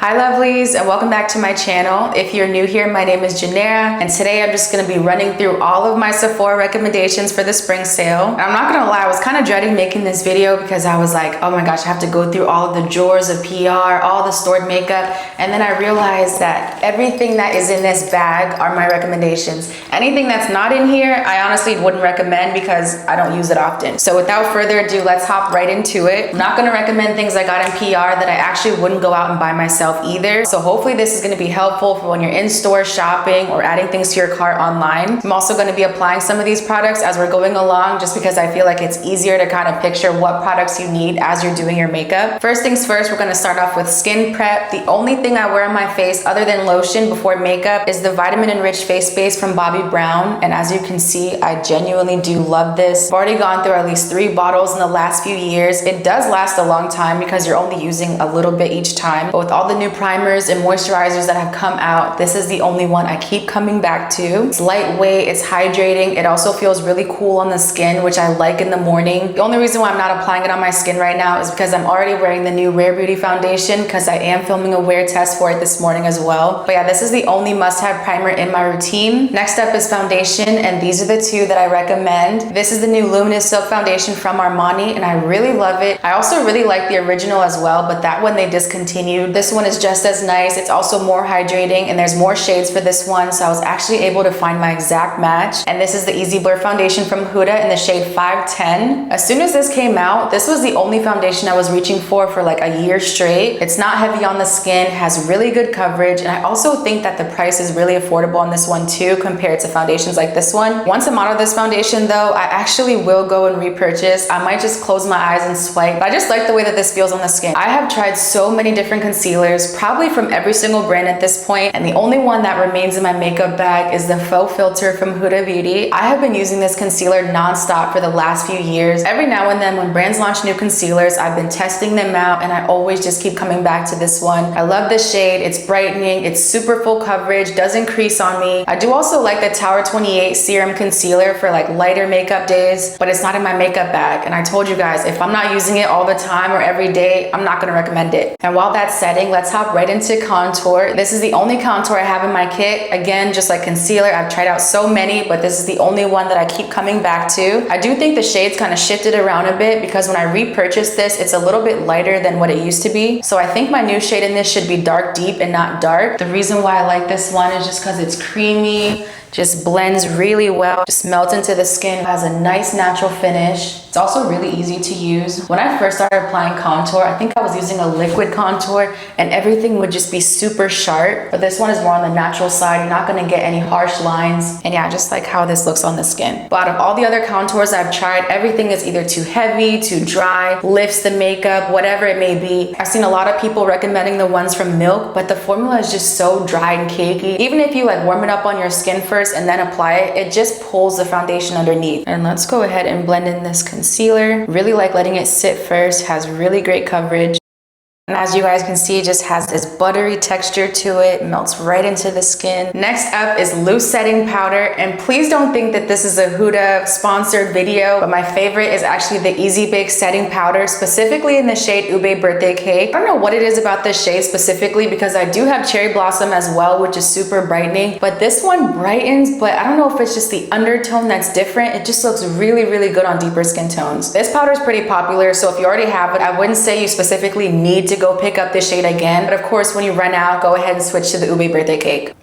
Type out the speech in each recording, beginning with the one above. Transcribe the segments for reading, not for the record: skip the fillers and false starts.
Hi lovelies, and welcome back to my channel. If you're new here, my name is Janera, and today I'm just gonna be running through all of my Sephora recommendations for the spring sale. And I'm not gonna lie, I was kind of dreading making this video because I was like, oh my gosh, I have to go through all of the drawers of PR, all the stored makeup, and then I realized that everything that is in this bag are my recommendations. Anything that's not in here, I honestly wouldn't recommend because I don't use it often. So without further ado, let's hop right into it. I'm not gonna recommend things I got in PR that I actually wouldn't go out and buy myself either. So hopefully this is going to be helpful for when you're in store shopping or adding things to your cart online. I'm also going to be applying some of these products as we're going along just because I feel like it's easier to kind of picture what products you need as you're doing your makeup. First things first, we're going to start off with skin prep. The only thing I wear on my face other than lotion before makeup is the vitamin enriched face base from Bobbi Brown, and as you can see, I genuinely do love this. I've already gone through at least 3 bottles in the last few years. It does last a long time because you're only using a little bit each time, but with all the new primers and moisturizers that have come out, this is the only one I keep coming back to. It's lightweight, it's hydrating, it also feels really cool on the skin, which I like in the morning. The only reason why I'm not applying it on my skin right now is because I'm already wearing the new Rare Beauty foundation because I am filming a wear test for it this morning as well. But yeah, this is the only must-have primer in my routine. Next up is foundation, and these are the two that I recommend. This is the new Luminous Silk Foundation from Armani, and I really love it. I also really like the original as well, but that one they discontinued. This one is just as nice. It's also more hydrating, and there's more shades for this one, so I was actually able to find my exact match. And this is the Easy Blur foundation from Huda in the shade 510. As soon as this came out, this was the only foundation I was reaching for like a year straight. It's not heavy on the skin, has really good coverage, and I also think that the price is really affordable on this one too compared to foundations like this one. Once I'm out of this foundation though, I actually will go and repurchase. I might just close my eyes and swipe, but I just like the way that this feels on the skin. I have tried so many different concealers, probably from every single brand at this point, and the only one that remains in my makeup bag is the Faux Filter from Huda Beauty. I have been using this concealer non-stop for the last few years. Every now and then when brands launch new concealers, I've been testing them out, and I always just keep coming back to this one. I love this shade. It's brightening, it's super full coverage, doesn't crease on me. I do also like the Tower 28 Serum Concealer for like lighter makeup days, but it's not in my makeup bag. And I told you guys, if I'm not using it all the time or every day, I'm not gonna recommend it. And while that's setting, let's hop right into contour. This is the only contour I have in my kit. Again, just like concealer, I've tried out so many, but this is the only one that I keep coming back to. I do think the shades kind of shifted around a bit because when I repurchased this, it's a little bit lighter than what it used to be. So I think my new shade in this should be dark deep and not dark. The reason why I like this one is just because it's creamy, just blends really well, just melts into the skin, has a nice natural finish. It's also really easy to use. When I first started applying contour, I think I was using a liquid contour and everything would just be super sharp, but this one is more on the natural side. You're not gonna get any harsh lines. And yeah, just like how this looks on the skin. But out of all the other contours I've tried, everything is either too heavy, too dry, lifts the makeup, whatever it may be. I've seen a lot of people recommending the ones from Milk, but the formula is just so dry and cakey. Even if you like warm it up on your skin first and then apply it, it just pulls the foundation underneath. And let's go ahead and blend in this concealer. Really like letting it sit first, has really great coverage. And as you guys can see, it just has this buttery texture to it, melts right into the skin. Next up is loose setting powder, and please don't think that this is a Huda sponsored video, but my favorite is actually the Easy Bake setting powder, specifically in the shade Ube Birthday Cake. I don't know what it is about this shade specifically because I do have Cherry Blossom as well, which is super brightening, but this one brightens, but I don't know if it's just the undertone that's different. It just looks really, really good on deeper skin tones. This powder is pretty popular, so if you already have it, I wouldn't say you specifically need to go pick up this shade again, but of course when you run out, go ahead and switch to the Ube Birthday Cake.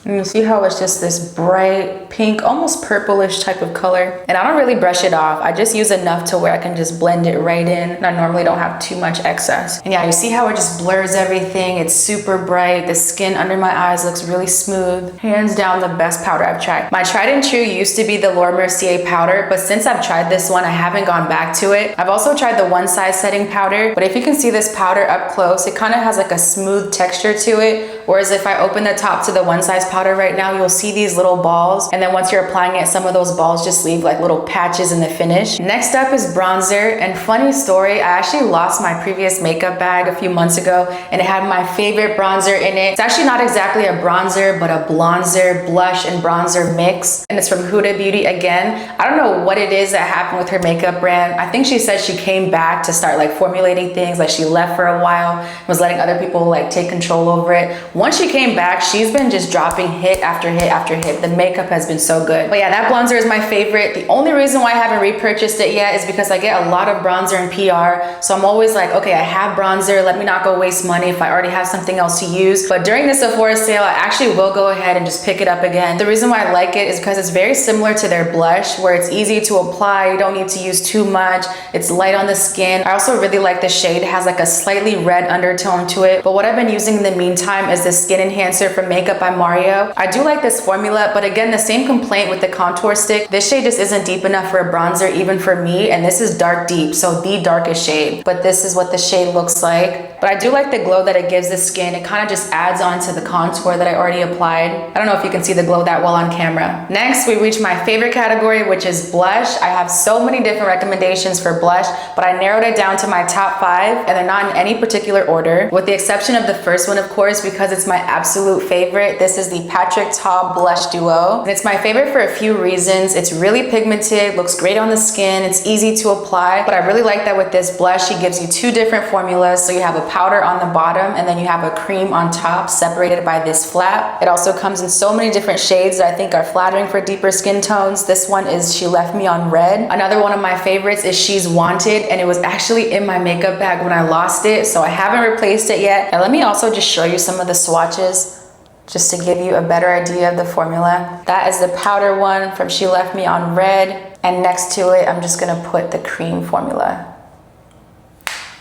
And you see how it's just this bright pink, almost purplish type of color. And I don't really brush it off. I just use enough to where I can just blend it right in. And I normally don't have too much excess. And yeah, you see how it just blurs everything. It's super bright. The skin under my eyes looks really smooth. Hands down the best powder I've tried. My tried and true used to be the Laura Mercier powder, but since I've tried this one, I haven't gone back to it. I've also tried the One Size setting powder, but if you can see this powder up close, it kind of has like a smooth texture to it. Whereas if I open the top to the One Size powder right now, you'll see these little balls. And then once you're applying it, some of those balls just leave like little patches in the finish. Next up is bronzer. And funny story, I actually lost my previous makeup bag a few months ago and it had my favorite bronzer in it. It's actually not exactly a bronzer, but a blonzer, blush, and bronzer mix. And it's from Huda Beauty again. I don't know what it is that happened with her makeup brand. I think she said she came back to start like formulating things, like she left for a while, was letting other people like take control over it. Once she came back, she's been just dropping hit after hit after hit. The makeup has been so good. But yeah, that bronzer is my favorite. The only reason why I haven't repurchased it yet is because I get a lot of bronzer and PR. So I'm always like, okay, I have bronzer, let me not go waste money if I already have something else to use. But during the Sephora sale, I actually will go ahead and just pick it up again. The reason why I like it is because it's very similar to their blush, where it's easy to apply, you don't need to use too much, it's light on the skin. I also really like the shade. It has like a slightly red undertone to it. But what I've been using in the meantime is the Skin Enhancer from Makeup by Mario. I do like this formula, but again, the same complaint with the contour stick. This shade just isn't deep enough for a bronzer, even for me, and this is dark deep, so the darkest shade. But this is what the shade looks like. But I do like the glow that it gives the skin. It kind of just adds on to the contour that I already applied. I don't know if you can see the glow that well on camera. Next, we reach my favorite category, which is blush. I have so many different recommendations for blush, but I narrowed it down to my top 5, and they're not in any particular order, with the exception of the first one, of course, because it's my absolute favorite. This is the Patrick Ta Blush Duo. And it's my favorite for a few reasons. It's really pigmented, looks great on the skin, it's easy to apply, but I really like that with this blush, she gives you 2 different formulas. So you have a powder on the bottom, and then you have a cream on top, separated by this flap. It also comes in so many different shades that I think are flattering for deeper skin tones. This one is She Left Me on Red. Another one of my favorites is She's Wanted, and it was actually in my makeup bag when I lost it, so I haven't replaced it yet. And let me also just show you some of the swatches, just to give you a better idea of the formula. That is the powder one from She Left Me on Red, and next to it, I'm just gonna put the cream formula.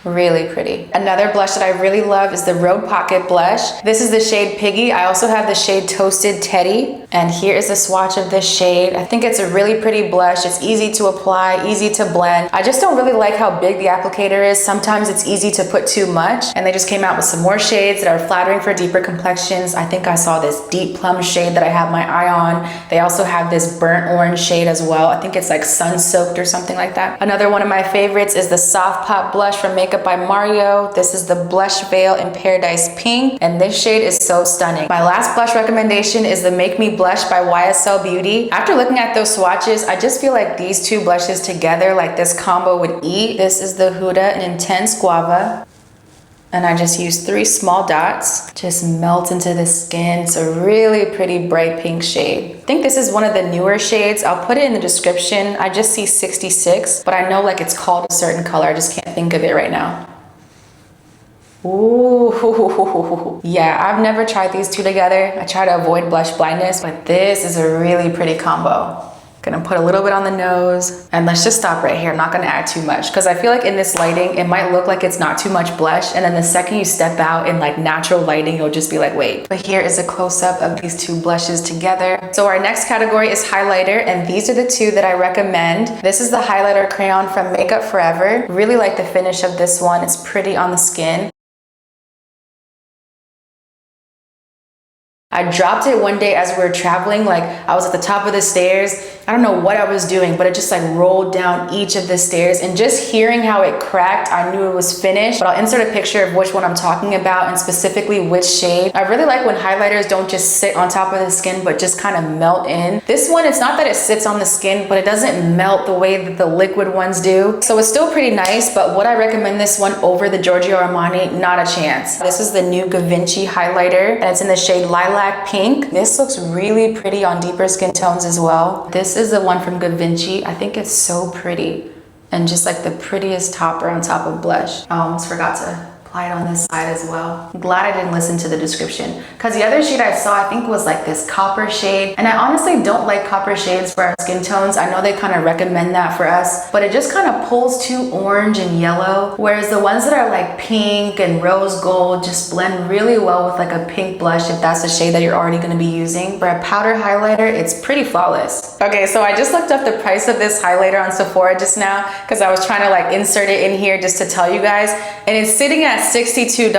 Really pretty. Another blush that I really love is the Road Pocket blush. This is the shade Piggy. I also have the shade Toasted Teddy, and here is a swatch of this shade. I think it's a really pretty blush. It's easy to apply, easy to blend. I just don't really like how big the applicator is. Sometimes it's easy to put too much, and they just came out with some more shades that are flattering for deeper complexions. I think I saw this deep plum shade that I have my eye on. They also have this burnt orange shade as well. I think it's like sun soaked or something like that. Another one of my favorites is the Soft Pop blush from Makeup by Mario. This is the Blush Veil in Paradise Pink, and this shade is so stunning. My last blush recommendation is the Make Me Blush by YSL Beauty. After looking at those swatches, I just feel like these 2 blushes together, like this combo would eat. This is the Huda Intense Guava, and I just use 3 small dots, just melt into the skin. It's a really pretty bright pink shade. I think this is one of the newer shades. I'll put it in the description. I just see 66, but I know like it's called a certain color. I just can't think of it right now. Ooh, yeah, I've never tried these 2 together. I try to avoid blush blindness, but this is a really pretty combo. Gonna put a little bit on the nose, and let's just stop right here. I'm not gonna add too much, because I feel like in this lighting, it might look like it's not too much blush, and then the second you step out in like natural lighting, you'll just be like, wait. But here is a close-up of these 2 blushes together. So our next category is highlighter, and these are the 2 that I recommend. This is the highlighter crayon from Makeup Forever. Really like the finish of this one. It's pretty on the skin. I dropped it one day as we were traveling, like I was at the top of the stairs. I don't know what I was doing, but it just like rolled down each of the stairs, and just hearing how it cracked, I knew it was finished. But I'll insert a picture of which one I'm talking about and specifically which shade. I really like when highlighters don't just sit on top of the skin, but just kind of melt in. This one, it's not that it sits on the skin, but it doesn't melt the way that the liquid ones do. So it's still pretty nice, but would I recommend this one over the Giorgio Armani? Not a chance. This is the new Givenchy highlighter, and it's in the shade Lilac Pink. This looks really pretty on deeper skin tones as well. This is the one from Givenchy. I think it's so pretty, and just like the prettiest topper on top of blush. I almost forgot to apply it on this side as well. I'm glad I didn't listen to the description, because the other shade I saw I think was like this copper shade, and I honestly don't like copper shades for our skin tones. I know they kind of recommend that for us, but it just kind of pulls too orange and yellow, whereas the ones that are like pink and rose gold just blend really well with like a pink blush if that's the shade that you're already going to be using. For a powder highlighter, it's pretty flawless. Okay, so I just looked up the price of this highlighter on Sephora just now, because I was trying to like insert it in here just to tell you guys, and it's sitting at that's $62.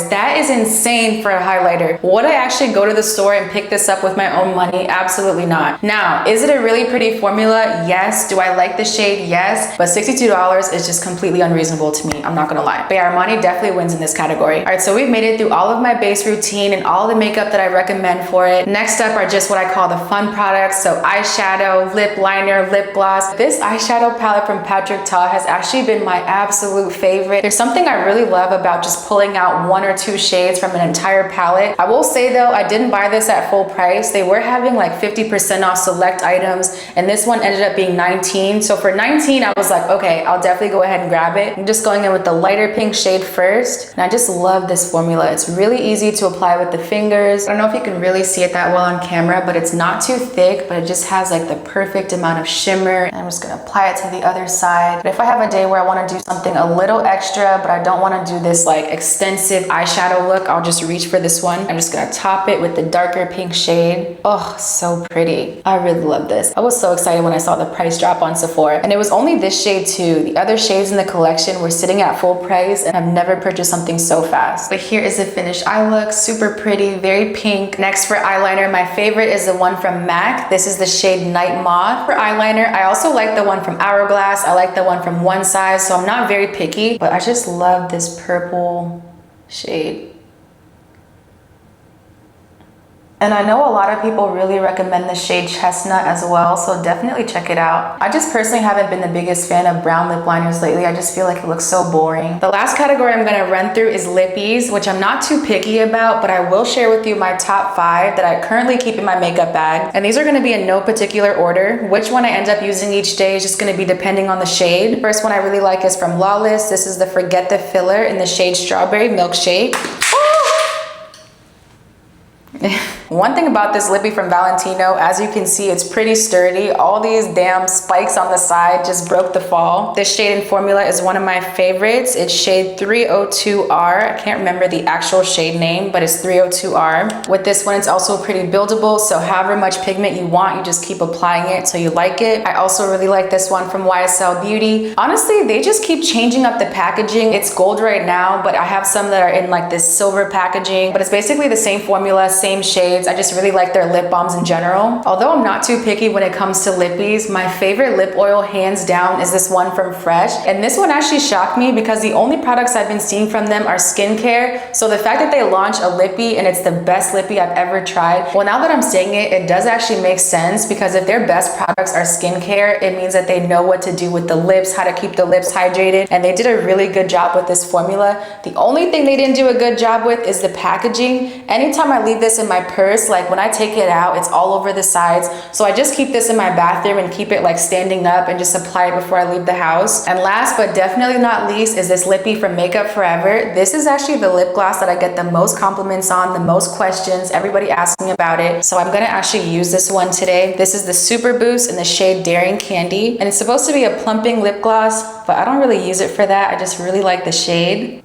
That is insane for a highlighter. Would I actually go to the store and pick this up with my own money? Absolutely not. Now, is it a really pretty formula? Yes. Do I like the shade? Yes. But $62 is just completely unreasonable to me. I'm not gonna lie. But yeah, Armani definitely wins in this category. All right, so we've made it through all of my base routine and all the makeup that I recommend for it. Next up are just what I call the fun products. So eyeshadow, lip liner, lip gloss. This eyeshadow palette from Patrick Ta has actually been my absolute favorite. There's something I really love about just pulling out one or two shades from an entire palette. I will say though, I didn't buy this at full price. They were having like 50% off select items, and this one ended up being $19. So for $19, I was like, okay, I'll definitely go ahead and grab it. I'm just going in with the lighter pink shade first, and I just love this formula. It's really easy to apply with the fingers. I don't know if you can really see it that well on camera, but it's not too thick, but it just has like the perfect amount of shimmer. And I'm just gonna apply it to the other side. But if I have a day where I wanna do something a little extra, but I don't wanna do this like extensive eyeshadow look, I'll just reach for this one. I'm just gonna top it with the darker pink shade. Oh, so pretty. I really love this. I was so excited when I saw the price drop on Sephora. And it was only this shade too. The other shades in the collection were sitting at full price, and I've never purchased something so fast. But here is the finished eye look. Super pretty, very pink. Next for eyeliner, my favorite is the one from MAC. This is the shade Night Moth. For eyeliner, I also like the one from Hourglass. I like the one from One Size, so I'm not very picky, but I just love this purple shade. And I know a lot of people really recommend the shade Chestnut as well, so definitely check it out. I just personally haven't been the biggest fan of brown lip liners lately. I just feel like it looks so boring. The last category I'm gonna run through is lippies, which I'm not too picky about, but I will share with you my top 5 that I currently keep in my makeup bag. And these are gonna be in no particular order. Which one I end up using each day is just gonna be depending on the shade. First one I really like is from Lawless. This is the Forget the Filler in the shade Strawberry Milkshake. One thing about this lippy from Valentino, as you can see, it's pretty sturdy. All these damn spikes on the side just broke the fall. This shade and formula is one of my favorites. It's shade 302R. I can't remember the actual shade name, but it's 302R. With this one, it's also pretty buildable, so however much pigment you want, you just keep applying it till you like it. I also really like this one from YSL Beauty. Honestly, they just keep changing up the packaging. It's gold right now, but I have some that are in like this silver packaging, but it's basically the same formula, same shades. I just really like their lip balms in general. Although I'm not too picky when it comes to lippies, my favorite lip oil hands down is this one from Fresh. And this one actually shocked me because the only products I've been seeing from them are skincare. So the fact that they launch a lippy and it's the best lippy I've ever tried, well, now that I'm saying it, it does actually make sense, because if their best products are skincare, it means that they know what to do with the lips, how to keep the lips hydrated, and they did a really good job with this formula. The only thing they didn't do a good job with is the packaging. Anytime I leave this in my purse, like when I take it out, it's all over the sides. So I just keep this in my bathroom and keep it like standing up and just apply it before I leave the house. And last but definitely not least is this lippy from Makeup Forever. This is actually the lip gloss that I get the most compliments on, the most questions, everybody asking about it. So I'm gonna actually use this one today. This is the Super Boost in the shade Daring Candy. And it's supposed to be a plumping lip gloss, but I don't really use it for that. I just really like the shade.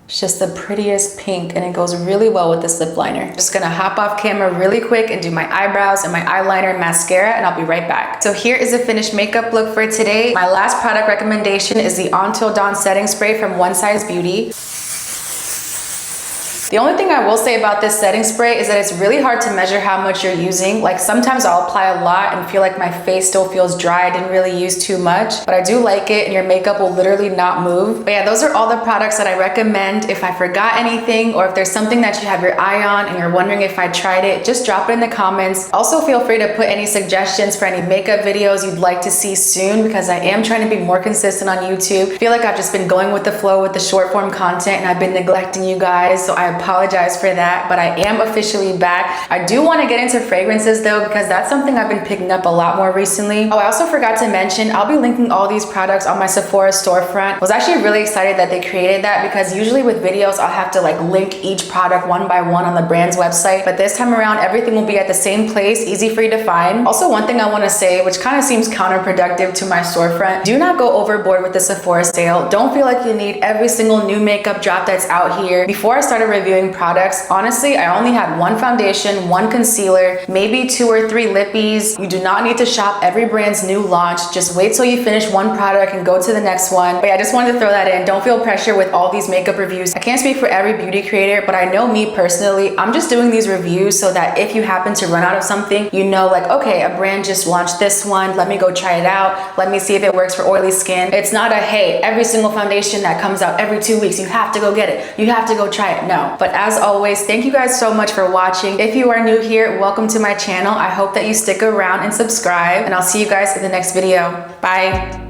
It's just the prettiest pink, and it goes really well with this lip liner. Just gonna hop off camera really quick and do my eyebrows and my eyeliner and mascara, and I'll be right back. So here is the finished makeup look for today. My last product recommendation is the Until Dawn setting spray from One Size Beauty. The only thing I will say about this setting spray is that it's really hard to measure how much you're using. Like sometimes I'll apply a lot and feel like my face still feels dry. I didn't really use too much, but I do like it, and your makeup will literally not move. But yeah, those are all the products that I recommend. If I forgot anything, or if there's something that you have your eye on and you're wondering if I tried it, just drop it in the comments. Also feel free to put any suggestions for any makeup videos you'd like to see soon, because I am trying to be more consistent on YouTube. I feel like I've just been going with the flow with the short form content, and I've been neglecting you guys, so I apologize for that, but I am officially back. I do want to get into fragrances though, because that's something I've been picking up a lot more recently. Oh, I also forgot to mention, I'll be linking all these products on my Sephora storefront. I was actually really excited that they created that, because usually with videos, I'll have to like link each product one by one on the brand's website, but this time around, everything will be at the same place, easy for you to find. Also, one thing I want to say, which kind of seems counterproductive to my storefront, do not go overboard with the Sephora sale. Don't feel like you need every single new makeup drop that's out here. Before I started reviewing reviewing products, honestly, I only had one foundation, one concealer, maybe 2 or 3 lippies. You do not need to shop every brand's new launch. Just wait till you finish one product and go to the next one. But yeah, I just wanted to throw that in. Don't feel pressure with all these makeup reviews. I can't speak for every beauty creator, but I know me personally, I'm just doing these reviews so that if you happen to run out of something, you know, like, okay, a brand just launched this one, let me go try it out. Let me see if it works for oily skin. It's not a, hey, every single foundation that comes out every 2 weeks, you have to go get it. You have to go try it. No. But as always, thank you guys so much for watching. If you are new here, welcome to my channel. I hope that you stick around and subscribe, and I'll see you guys in the next video. Bye.